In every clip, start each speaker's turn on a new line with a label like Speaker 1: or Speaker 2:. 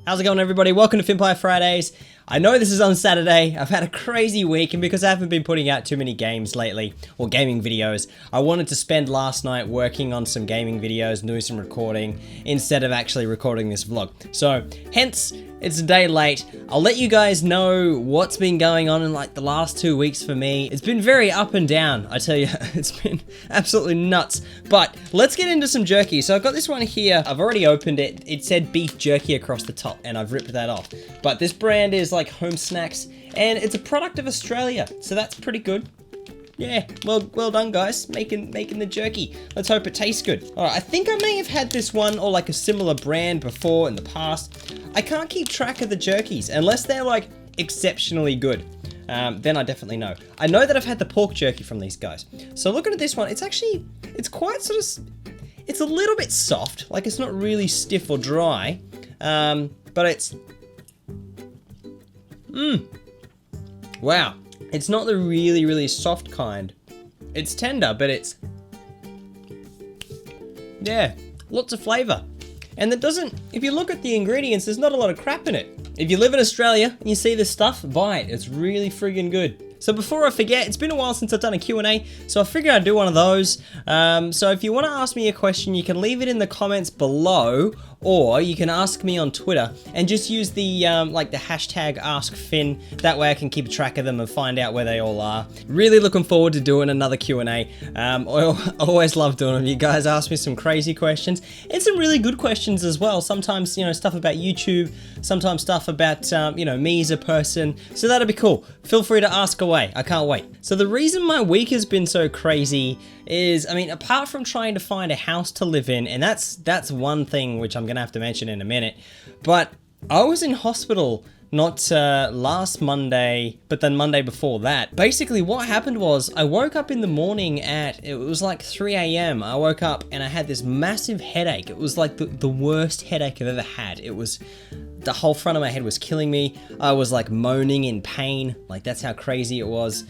Speaker 1: How's it going, everybody? Welcome to Fynnpire Fridays. I know this is on Saturday. I've had a crazy week, and because I haven't been putting out too many games lately, or gaming videos, I wanted to spend last night working on some gaming videos, doing some recording, instead of actually recording this vlog. So, hence, it's a day late. I'll let you guys know what's been going on in like the last 2 weeks for me. It's been very up and down, I tell you. It's been absolutely nuts. But let's get into some jerky. So I've got this one here. I've already opened it. It said beef jerky across the top, and I've ripped that off. But this brand is like Home Snacks, and it's a product of Australia, so that's pretty good. Yeah, well done, guys, making the jerky. Let's hope it tastes good. All right, I think I may have had this one or like a similar brand before in the past. I can't keep track of the jerkies unless they're like exceptionally good. Then I definitely know. I know that I've had the pork jerky from these guys. So looking at this one, it's quite sort of, it's a little bit soft. Like it's not really stiff or dry, but it's, wow. It's not the really soft kind. It's tender, but it's, yeah, lots of flavor. And that doesn't, if you look at the ingredients, there's not a lot of crap in it. If you live in Australia and you see this stuff, buy it. It's really friggin' good. So before I forget, it's been a while since I've done a Q&A, so I figured I'd do one of those. So if you want to ask me a question, you can leave it in the comments below, or you can ask me on Twitter and just use the like the hashtag AskFinn. That way I can keep track of them and find out where they all are. Really looking forward to doing another Q&A. I always love doing them. You guys ask me some crazy questions and some really good questions as well. Sometimes, you know, stuff about YouTube, sometimes stuff about, you know, me as a person. So that'll be cool. Feel free to ask away. I can't wait. So the reason my week has been so crazy is, I mean, apart from trying to find a house to live in, and that's one thing which I'm gonna have to mention in a minute, but I was in hospital not last Monday, but then Monday before that. Basically what happened was I woke up in the morning it was like 3 a.m. I woke up and I had this massive headache. It was like the worst headache I've ever had. It was, the whole front of my head was killing me. I was like moaning in pain. Like that's how crazy it was.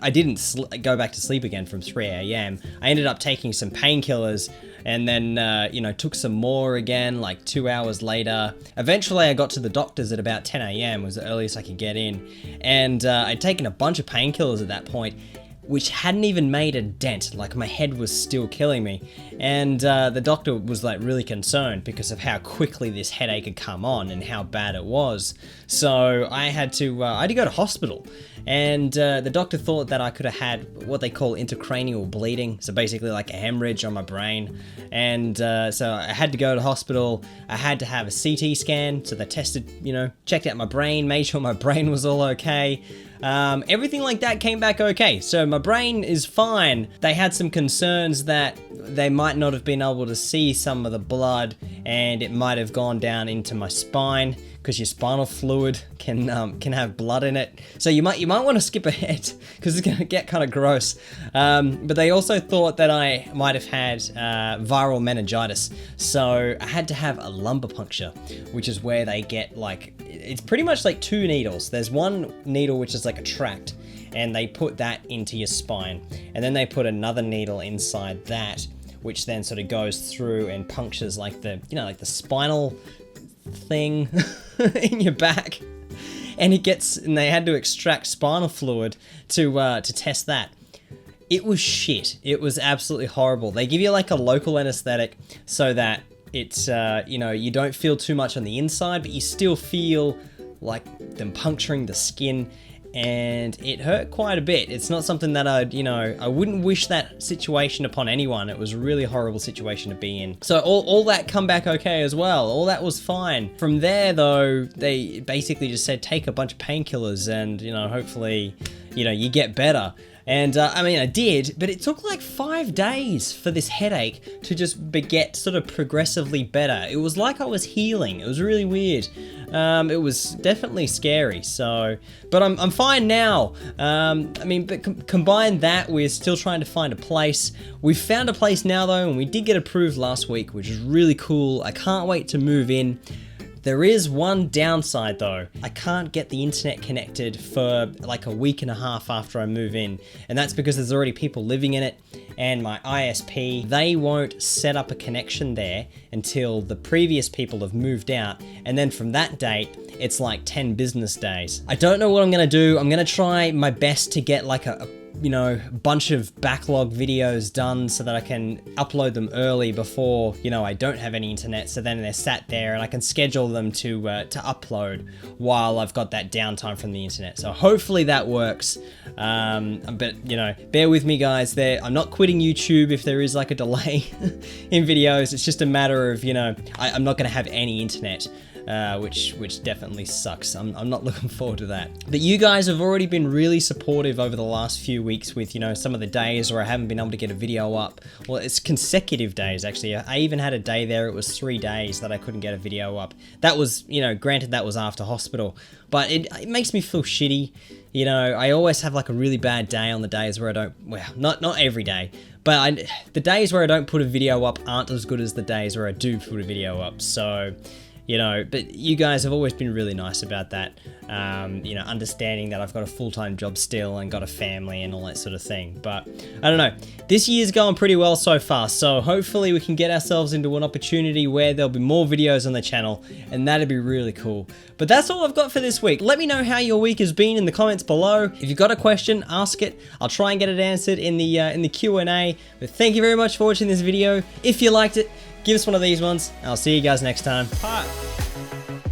Speaker 1: I didn't go back to sleep again from 3 a.m. I ended up taking some painkillers and then, you know, took some more again, like 2 hours later. Eventually I got to the doctor's at about 10 a.m. was the earliest I could get in. And I'd taken a bunch of painkillers at that point, which hadn't even made a dent. Like my head was still killing me. And the doctor was like really concerned because of how quickly this headache had come on and how bad it was. So I had to go to hospital. And the doctor thought that I could have had what they call intracranial bleeding. So basically like a hemorrhage on my brain. And so I had to go to hospital. I had to have a CT scan. So they tested, you know, checked out my brain, made sure my brain was all okay. Everything like that came back okay. So my brain is fine. They had some concerns that they might not have been able to see some of the blood and it might have gone down into my spine because your spinal fluid can have blood in it. So you might want to skip ahead because it's going to get kind of gross. But they also thought that I might have had viral meningitis. So I had to have a lumbar puncture, which is where they get like, it's pretty much like 2 needles. There's one needle which is like a tract, and they put that into your spine. And then they put another needle inside that, which then sort of goes through and punctures like the, you know, like the spinal thing in your back. And they had to extract spinal fluid to test that. It was shit. It was absolutely horrible. They give you like a local anesthetic so that it's, you know, you don't feel too much on the inside, but you still feel like them puncturing the skin, and it hurt quite a bit. It's not something that I wouldn't wish that situation upon anyone. It was a really horrible situation to be in. So all that come back okay as well. All that was fine. From there though, they basically just said, take a bunch of painkillers and, you know, hopefully, you know, you get better. And I mean, I did, but it took like 5 days for this headache to just get sort of progressively better. It was like I was healing. It was really weird. It was definitely scary. So, but I'm fine now. I mean, but combine that with still trying to find a place. We found a place now though, and we did get approved last week, which is really cool. I can't wait to move in. There is one downside though. I can't get the internet connected for like a week and a half after I move in. And that's because there's already people living in it, and my ISP, they won't set up a connection there until the previous people have moved out. And then from that date, it's like 10 business days. I don't know what I'm gonna do. I'm gonna try my best to get like a bunch of backlog videos done so that I can upload them early before, I don't have any internet. So then they're sat there and I can schedule them to upload while I've got that downtime from the internet. So hopefully that works. But bear with me guys there. I'm not quitting YouTube if there is like a delay in videos. It's just a matter of, I'm not going to have any internet. Which definitely sucks. I'm not looking forward to that. But you guys have already been really supportive over the last few weeks with, some of the days where I haven't been able to get a video up. Well, it's consecutive days, actually. I even had a day there, it was 3 days that I couldn't get a video up. That was, granted that was after hospital, but it makes me feel shitty. I always have like a really bad day on the days where I don't, well, not every day, but the days where I don't put a video up aren't as good as the days where I do put a video up. So, but you guys have always been really nice about that, understanding that I've got a full-time job still and got a family and all that sort of thing. But I don't know, this year's going pretty well so far, so hopefully we can get ourselves into an opportunity where there'll be more videos on the channel, and that'd be really cool. But that's all I've got for this week. Let me know how your week has been in the comments below. If you've got a question, ask it. I'll try and get it answered in the Q&A. But thank you very much for watching this video. If you liked it, give us one of these ones. I'll see you guys next time. Hi.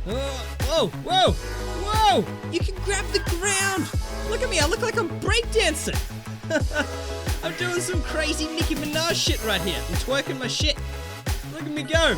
Speaker 1: Whoa, whoa, whoa! You can grab the ground! Look at me, I look like I'm breakdancing! I'm doing some crazy Nicki Minaj shit right here. I'm twerking my shit. Look at me go!